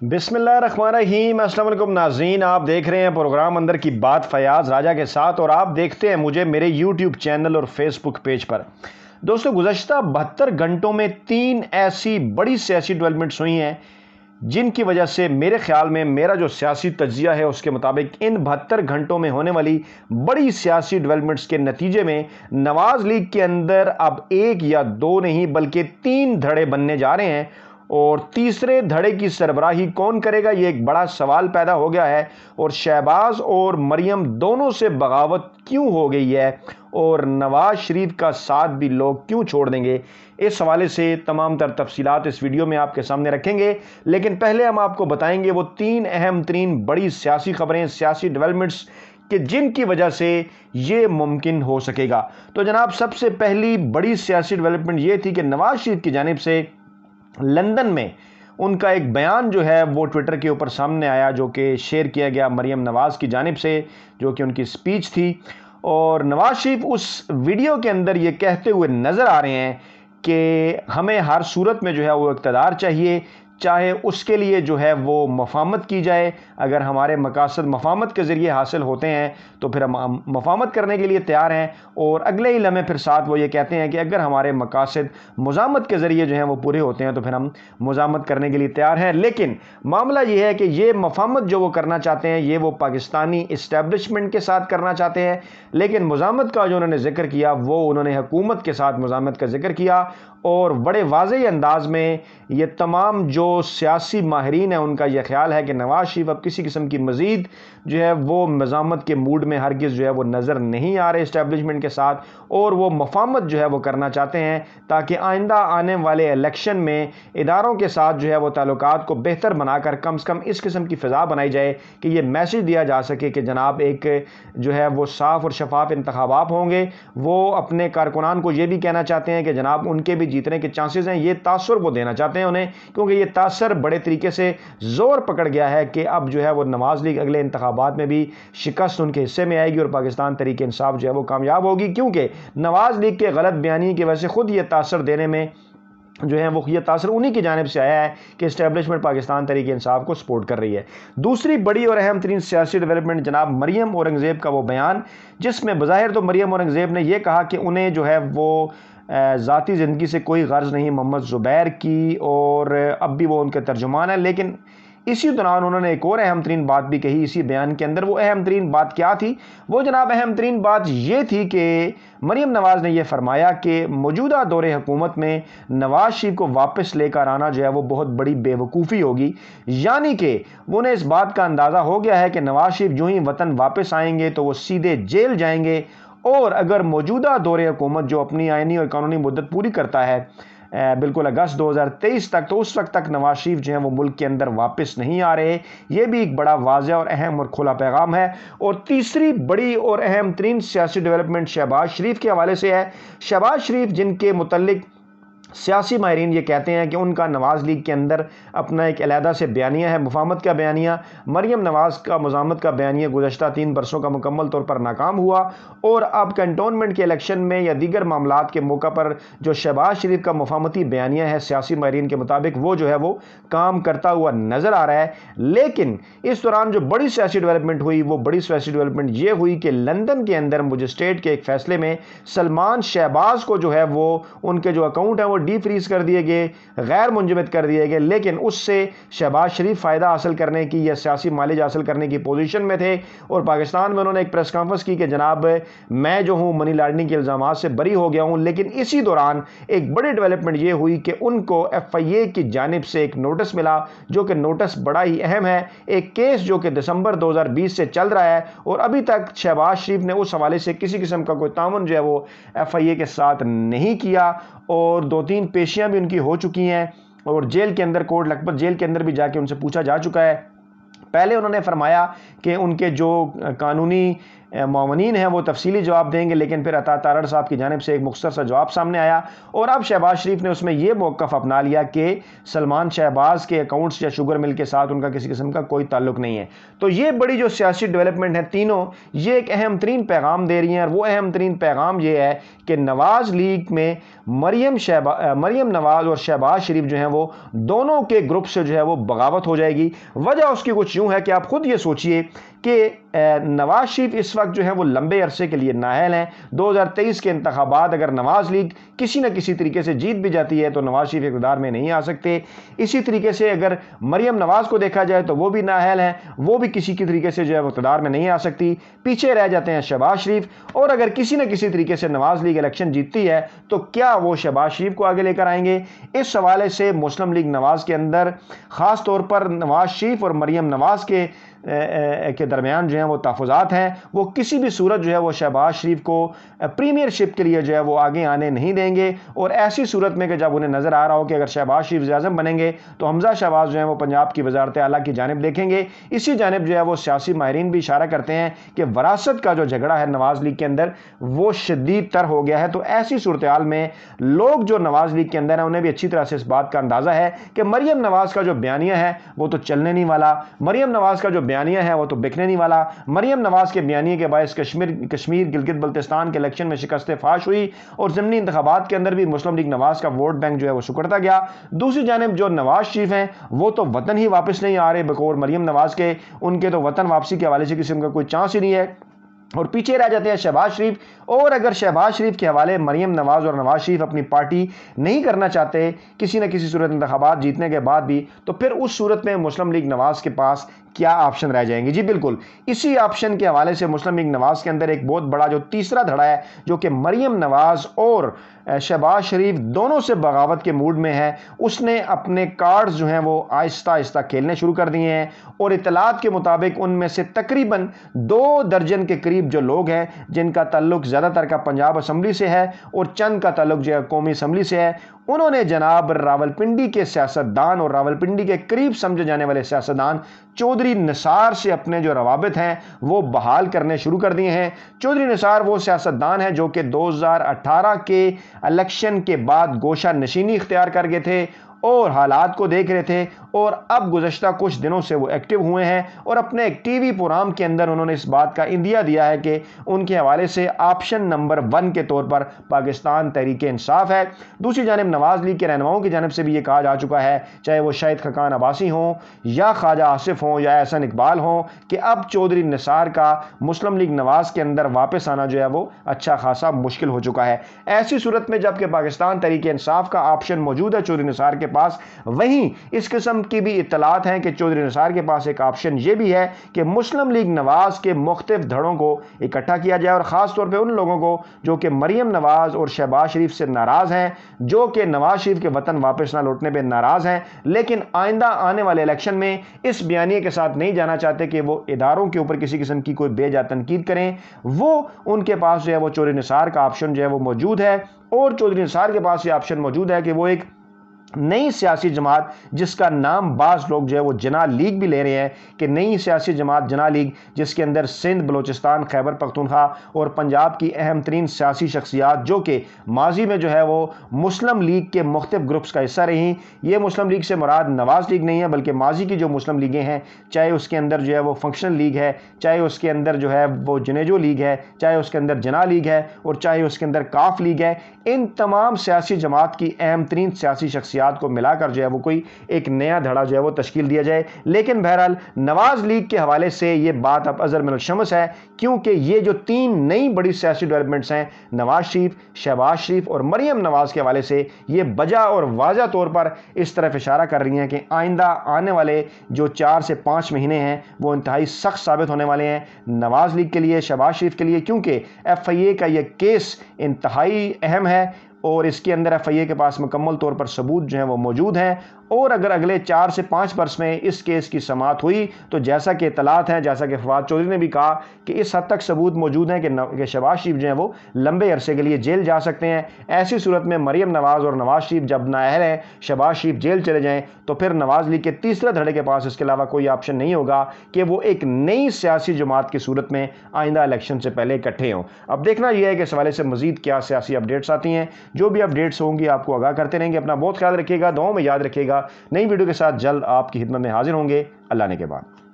بسم اللہ الرحمن الرحیم۔ السلام علیکم ناظرین، آپ دیکھ رہے ہیں پروگرام اندر کی بات فیاض راجہ کے ساتھ، اور آپ دیکھتے ہیں مجھے میرے یوٹیوب چینل اور فیس بک پیج پر۔ دوستو، گزشتہ 72 گھنٹوں میں 3 ایسی بڑی سیاسی ڈیولپمنٹس ہوئی ہیں جن کی وجہ سے میرے خیال میں میرا جو سیاسی تجزیہ ہے اس کے مطابق ان 72 گھنٹوں میں ہونے والی بڑی سیاسی ڈیولپمنٹس کے نتیجے میں نواز لیگ کے اندر اب 1 یا 2 نہیں بلکہ 3 دھڑے بننے جا رہے ہیں، اور تیسرے دھڑے کی سربراہی کون کرے گا یہ ایک بڑا سوال پیدا ہو گیا ہے۔ اور شہباز اور مریم دونوں سے بغاوت کیوں ہو گئی ہے، اور نواز شریف کا ساتھ بھی لوگ کیوں چھوڑ دیں گے، اس حوالے سے تمام تر تفصیلات اس ویڈیو میں آپ کے سامنے رکھیں گے۔ لیکن پہلے ہم آپ کو بتائیں گے وہ 3 اہم ترین بڑی سیاسی خبریں، سیاسی ڈیولپمنٹس کہ جن کی وجہ سے یہ ممکن ہو سکے گا۔ تو جناب، سب سے پہلی بڑی سیاسی ڈیولپمنٹ یہ تھی کہ نواز شریف کی جانب سے لندن میں ان کا ایک بیان جو ہے وہ ٹویٹر کے اوپر سامنے آیا، جو کہ شیئر کیا گیا مریم نواز کی جانب سے، جو کہ ان کی سپیچ تھی۔ اور نواز شریف اس ویڈیو کے اندر یہ کہتے ہوئے نظر آ رہے ہیں کہ ہمیں ہر صورت میں جو ہے وہ اقتدار چاہیے، چاہے اس کے لیے جو ہے وہ مفاہمت کی جائے۔ اگر ہمارے مقاصد مفاہمت کے ذریعے حاصل ہوتے ہیں تو پھر ہم مفاہمت کرنے کے لیے تیار ہیں، اور اگلے ہی لمحے پھر ساتھ وہ یہ کہتے ہیں کہ اگر ہمارے مقاصد مزاحمت کے ذریعے جو ہیں وہ پورے ہوتے ہیں تو پھر ہم مزاحمت کرنے کے لیے تیار ہیں۔ لیکن معاملہ یہ ہے کہ یہ مفاہمت جو وہ کرنا چاہتے ہیں یہ وہ پاکستانی اسٹیبلشمنٹ کے ساتھ کرنا چاہتے ہیں، لیکن مزاحمت کا جو انہوں نے ذکر کیا وہ انہوں نے حکومت کے ساتھ مزاحمت کا ذکر کیا، اور بڑے واضح انداز میں یہ تمام جو سیاسی ماہرین ہیں ان کا یہ خیال ہے کہ نواز شریف اب کسی قسم کی مزید جو ہے وہ مزاحمت کے موڈ میں ہرگز جو ہے وہ نظر نہیں آ رہے اسٹیبلشمنٹ کے ساتھ، اور وہ مفاہمت جو ہے وہ کرنا چاہتے ہیں تاکہ آئندہ آنے والے الیکشن میں اداروں کے ساتھ جو ہے وہ تعلقات کو بہتر بنا کر کم سے کم اس قسم کی فضا بنائی جائے کہ یہ میسج دیا جا سکے کہ جناب ایک جو ہے وہ صاف اور شفاف انتخابات ہوں گے۔ وہ اپنے کارکنان کو یہ بھی کہنا چاہتے ہیں کہ جناب ان کے بھی جیتنے کے چانسز ہیں، یہ تاثر وہ دینا چاہتے ہیں انہیں، کیونکہ یہ تاثر بڑے طریقے سے زور پکڑ گیا ہے کہ اب جو ہے وہ نواز لیگ اگلے انتخابات میں بھی شکست ان کے حصے میں آئے گی، اور پاکستان تحریک انصاف جو ہے وہ کامیاب ہوگی، کیونکہ نواز لیگ کے غلط بیانی کی وجہ سے خود یہ تاثر دینے میں جو ہے وہ یہ تاثر انہی کی جانب سے آیا ہے کہ اسٹیبلشمنٹ پاکستان تحریک انصاف کو سپورٹ کر رہی ہے۔ دوسری بڑی اور اہم ترین سیاسی ڈیولپمنٹ جناب مریم اورنگزیب کا وہ بیان، جس میں بظاہر تو مریم اورنگزیب نے یہ کہا کہ انہیں جو ہے وہ ذاتی زندگی سے کوئی غرض نہیں محمد زبیر کی، اور اب بھی وہ ان کے ترجمان ہیں، لیکن اسی دوران انہوں نے ایک اور اہم ترین بات بھی کہی اسی بیان کے اندر۔ وہ اہم ترین بات کیا تھی؟ وہ جناب اہم ترین بات یہ تھی کہ مریم نواز نے یہ فرمایا کہ موجودہ دور حکومت میں نواز شریف کو واپس لے کر آنا جو ہے وہ بہت بڑی بے وقوفی ہوگی، یعنی کہ انہیں اس بات کا اندازہ ہو گیا ہے کہ نواز شریف جو ہی وطن واپس آئیں گے تو وہ سیدھے جیل جائیں گے، اور اگر موجودہ دور حکومت جو اپنی آئینی اور قانونی مدت پوری کرتا ہے بالکل اگست 2023 تک، تو اس وقت تک نواز شریف جو ہیں وہ ملک کے اندر واپس نہیں آ رہے۔ یہ بھی ایک بڑا واضح اور اہم اور کھلا پیغام ہے۔ اور تیسری بڑی اور اہم ترین سیاسی ڈیولپمنٹ شہباز شریف کے حوالے سے ہے۔ شہباز شریف جن کے متعلق سیاسی ماہرین یہ کہتے ہیں کہ ان کا نواز لیگ کے اندر اپنا ایک علیحدہ سے بیانیہ ہے، مفاہمت کا بیانیہ۔ مریم نواز کا مزاحمت کا بیانیہ گزشتہ 3 برسوں کا مکمل طور پر ناکام ہوا، اور اب کنٹونمنٹ کے الیکشن میں یا دیگر معاملات کے موقع پر جو شہباز شریف کا مفاہمتی بیانیہ ہے سیاسی ماہرین کے مطابق وہ جو ہے وہ کام کرتا ہوا نظر آ رہا ہے۔ لیکن اس دوران جو بڑی سیاسی ڈیولپمنٹ ہوئی وہ بڑی سیاسی ڈیولپمنٹ یہ ہوئی کہ لندن کے اندر مجسٹریٹ کے ایک فیصلے میں سلمان شہباز کو جو ہے وہ ان کے جو اکاؤنٹ ہیں وہ ڈی فریز کر دیے گئے، غیر منجمد کر دیے گئے، لیکن اس سے شہباز شریف فائدہ حاصل کرنے کی یا سیاسی مائلیج حاصل کرنے کی پوزیشن میں تھے، اور پاکستان میں انہوں نے ایک پریس کانفرنس کی کہ جناب میں جو ہوں منی لانڈرنگ کے الزامات سے بری ہو گیا ہوں۔ لیکن اسی دوران ایک بڑی ڈیولپمنٹ یہ ہوئی کہ ان کو ایف آئی اے کی جانب سے ایک نوٹس ملا، جو کہ نوٹس بڑا ہی اہم ہے، ایک کیس جو کہ دسمبر 2020 سے چل رہا ہے، اور ابھی تک شہباز شریف نے اس حوالے سے کسی قسم کا کوئی تعاون جو ہے وہ ایف آئی اے کے ساتھ نہیں کیا، اور 2-3 پیشیاں بھی ان کی ہو چکی ہیں، اور جیل کے اندر کوٹ لکھپت جیل کے اندر بھی جا کے ان سے پوچھا جا چکا ہے۔ پہلے انہوں نے فرمایا کہ ان کے جو قانونی معاونین ہیں وہ تفصیلی جواب دیں گے، لیکن پھر عطا تارڑ صاحب کی جانب سے ایک مختصر سا جواب سامنے آیا اور اب شہباز شریف نے اس میں یہ موقف اپنا لیا کہ سلمان شہباز کے اکاؤنٹس یا شوگر مل کے ساتھ ان کا کسی قسم کا کوئی تعلق نہیں ہے۔ تو یہ بڑی جو سیاسی ڈیولپمنٹ ہے تینوں، یہ ایک اہم ترین پیغام دے رہی ہیں، اور وہ اہم ترین پیغام یہ ہے کہ نواز لیگ میں مریم نواز اور شہباز شریف جو ہیں وہ دونوں کے گروپ سے جو ہے وہ بغاوت ہو جائے گی۔ وجہ اس کی کچھ یوں ہے کہ آپ خود یہ سوچئے کہ نواز شریف اس وقت جو ہے وہ لمبے عرصے کے لیے نااہل ہیں۔ 2023 کے انتخابات اگر نواز لیگ کسی نہ کسی طریقے سے جیت بھی جاتی ہے تو نواز شریف اقتدار میں نہیں آ سکتے۔ اسی طریقے سے اگر مریم نواز کو دیکھا جائے تو وہ بھی نااہل ہیں، وہ بھی کسی کی طریقے سے جو ہے وہ اقتدار میں نہیں آ سکتی، پیچھے رہ جاتے ہیں شہباز شریف۔ اور اگر کسی نہ کسی طریقے سے نواز لیگ الیکشن جیتتی ہے تو کیا وہ شہباز شریف کو آگے لے کر آئیں گے؟ اس حوالے سے مسلم لیگ نواز کے اندر خاص طور پر نواز شریف اور مریم نواز کے درمیان جو ہیں وہ تحفظات ہیں۔ وہ کسی بھی صورت جو ہے وہ شہباز شریف کو پریمیئر شپ کے لیے جو ہے وہ آگے آنے نہیں دیں گے، اور ایسی صورت میں کہ جب انہیں نظر آ رہا ہو کہ اگر شہباز شریف وزیر اعظم بنیں گے تو حمزہ شہباز جو ہیں وہ پنجاب کی وزارت اعلیٰ کی جانب دیکھیں گے۔ اسی جانب جو ہے وہ سیاسی ماہرین بھی اشارہ کرتے ہیں کہ وراثت کا جو جھگڑا ہے نواز لیگ کے اندر وہ شدید تر ہو گیا ہے۔ تو ایسی صورتحال میں لوگ جو نواز لیگ کے اندر ہیں انہیں بھی اچھی طرح سے اس بات کا اندازہ ہے کہ مریم نواز کا جو بیانیہ ہے وہ تو چلنے نہیں والا، مریم نواز کا جو بیانیہ ہے وہ تو بکنے نہیں والا۔ مریم نواز کے بیانیے کے باعث کشمیر گلگت بلتستان کے الیکشن میں شکست فاش ہوئی، اور ضمنی انتخابات کے اندر بھی مسلم لیگ نواز کا ووٹ بینک جو ہے وہ سکڑتا گیا۔ دوسری جانب جو نواز شریف ہیں وہ تو وطن ہی واپس نہیں آ رہے بقور مریم نواز کے، ان کے تو وطن واپسی کے حوالے سے قسم کا کوئی چانس ہی نہیں ہے، اور پیچھے رہ جاتے ہیں شہباز شریف۔ اور اگر شہباز شریف کے حوالے مریم نواز اور نواز شریف اپنی پارٹی نہیں کرنا چاہتے کسی نہ کسی صورت انتخابات جیتنے کے بعد بھی، تو پھر اس صورت میں مسلم لیگ نواز کے پاس کیا آپشن رہ جائیں گے؟ جی بالکل اسی آپشن کے حوالے سے مسلم لیگ نواز کے اندر ایک بہت بڑا جو تیسرا دھڑا ہے جو کہ مریم نواز اور شہباز شریف دونوں سے بغاوت کے موڈ میں ہے، اس نے اپنے کارڈز جو ہیں وہ آہستہ آہستہ کھیلنے شروع کر دیے ہیں، اور اطلاعات کے مطابق ان میں سے تقریباً 2 درجن کے قریب جو لوگ ہیں جن کا تعلق زیادہ تر کا پنجاب اسمبلی سے ہے اور چند کا تعلق جو ہے قومی اسمبلی سے ہے، انہوں نے جناب راولپنڈی کے سیاستدان اور راولپنڈی کے قریب سمجھے جانے والے سیاستدان چودھری نثار سے اپنے جو روابط ہیں وہ بحال کرنے شروع کر دیے ہیں۔ چودھری نثار وہ سیاستدان ہیں جو کہ 2018 کے الیکشن کے بعد گوشہ نشینی اختیار کر گئے تھے اور حالات کو دیکھ رہے تھے، اور اب گزشتہ کچھ دنوں سے وہ ایکٹیو ہوئے ہیں، اور اپنے ایک ٹی وی پروگرام کے اندر انہوں نے اس بات کا اندیہ دیا ہے کہ ان کے حوالے سے آپشن نمبر 1 کے طور پر پاکستان تحریک انصاف ہے۔ دوسری جانب نواز لیگ کے رہنماؤں کی جانب سے بھی یہ کہا جا چکا ہے، چاہے وہ شاہد خاقان عباسی ہوں یا خواجہ آصف ہوں یا احسن اقبال ہوں، کہ اب چودھری نثار کا مسلم لیگ نواز کے اندر واپس آنا جو ہے وہ اچھا خاصا مشکل ہو چکا ہے۔ ایسی صورت میں جب کہ پاکستان تحریک انصاف کا آپشن موجود ہے چودھری نثار کے پاس، وہیں اس قسم کی بھی اطلاعات ہیں کہ چودھری نثار کے پاس ایک آپشن یہ بھی ہے کہ مسلم لیگ نواز کے مختلف دھڑوں کو اکٹھا کیا جائے، اور خاص طور پہ ان لوگوں کو جو کہ مریم نواز اور شہباز شریف سے ناراض ہیں، جو کہ نواز شریف کے وطن واپس نہ لوٹنے پہ ناراض ہیں، لیکن آئندہ آنے والے الیکشن میں اس بیانیے کے ساتھ نہیں جانا چاہتے کہ وہ اداروں کے اوپر کسی قسم کی کوئی بے جا تنقید کریں، وہ ان کے پاس جو ہے وہ چودھری نثار کا آپشن جو ہے وہ موجود ہے۔ اور چودھری نثار کے پاس یہ آپشن موجود ہے کہ وہ ایک نئی سیاسی جماعت جس کا نام بعض لوگ جو ہے وہ جناح لیگ بھی لے رہے ہیں کہ نئی سیاسی جماعت جناح لیگ، جس کے اندر سندھ، بلوچستان، خیبر پختونخوا اور پنجاب کی اہم ترین سیاسی شخصیات جو کہ ماضی میں جو ہے وہ مسلم لیگ کے مختلف گروپس کا حصہ رہی۔ یہ مسلم لیگ سے مراد نواز لیگ نہیں ہے، بلکہ ماضی کی جو مسلم لیگیں ہیں، چاہے اس کے اندر جو ہے وہ فنکشنل لیگ ہے، چاہے اس کے اندر جو ہے وہ جنیجو لیگ ہے، چاہے اس کے اندر جناح لیگ ہے، اور چاہے اس کے اندر کاف لیگ ہے، ان تمام سیاسی جماعت کی اہم ترین سیاسی شخصیات کو ملا کر جو ہے وہ کوئی ایک نیا دھڑا جو ہے وہ تشکیل دیا جائے۔ لیکن بہرحال نواز لیگ کے حوالے سے یہ بات اب ازر من الشمس ہے، کیونکہ یہ جو 3 نئی بڑی سیاسی ڈیولپمنٹس ہیں نواز شریف، شہباز شریف اور مریم نواز کے حوالے سے، یہ بجا اور واضح طور پر اس طرف اشارہ کر رہی ہیں کہ آئندہ آنے والے جو 4 سے 5 مہینے ہیں وہ انتہائی سخت ثابت ہونے والے ہیں نواز لیگ کے لیے، شہباز شریف کے لیے، کیونکہ FIA کا یہ کیس انتہائی اہم ہے۔ اور اس کے اندر FIA کے پاس مکمل طور پر ثبوت جو ہیں وہ موجود ہیں، اور اگر اگلے 4 سے 5 برس میں اس کیس کی سماعت ہوئی تو جیسا کہ اطلاعات ہیں، جیسا کہ فواد چودھری نے بھی کہا کہ اس حد تک ثبوت موجود ہیں کہ شہباز شریف جو ہیں وہ لمبے عرصے کے لیے جیل جا سکتے ہیں۔ ایسی صورت میں مریم نواز اور نواز شریف جب نااہل ہیں، شہباز شریف جیل چلے جائیں تو پھر نواز لیگ کے تیسرے دھڑے کے پاس اس کے علاوہ کوئی آپشن نہیں ہوگا کہ وہ ایک نئی سیاسی جماعت کی صورت میں آئندہ الیکشن سے پہلے اکٹھے ہوں۔ اب دیکھنا یہ ہے کہ اس حوالے سے مزید کیا سیاسی اپڈیٹس آتی ہیں، جو بھی اپڈیٹس ہوں گی آپ کو آگاہ کرتے رہیں گے۔ اپنا بہت خیال رکھیے گا، دعاؤں میں یاد رکھیے گا۔ نئی ویڈیو کے ساتھ جلد آپ کی خدمت میں حاضر ہوں گے۔ اللہ نے کے بعد۔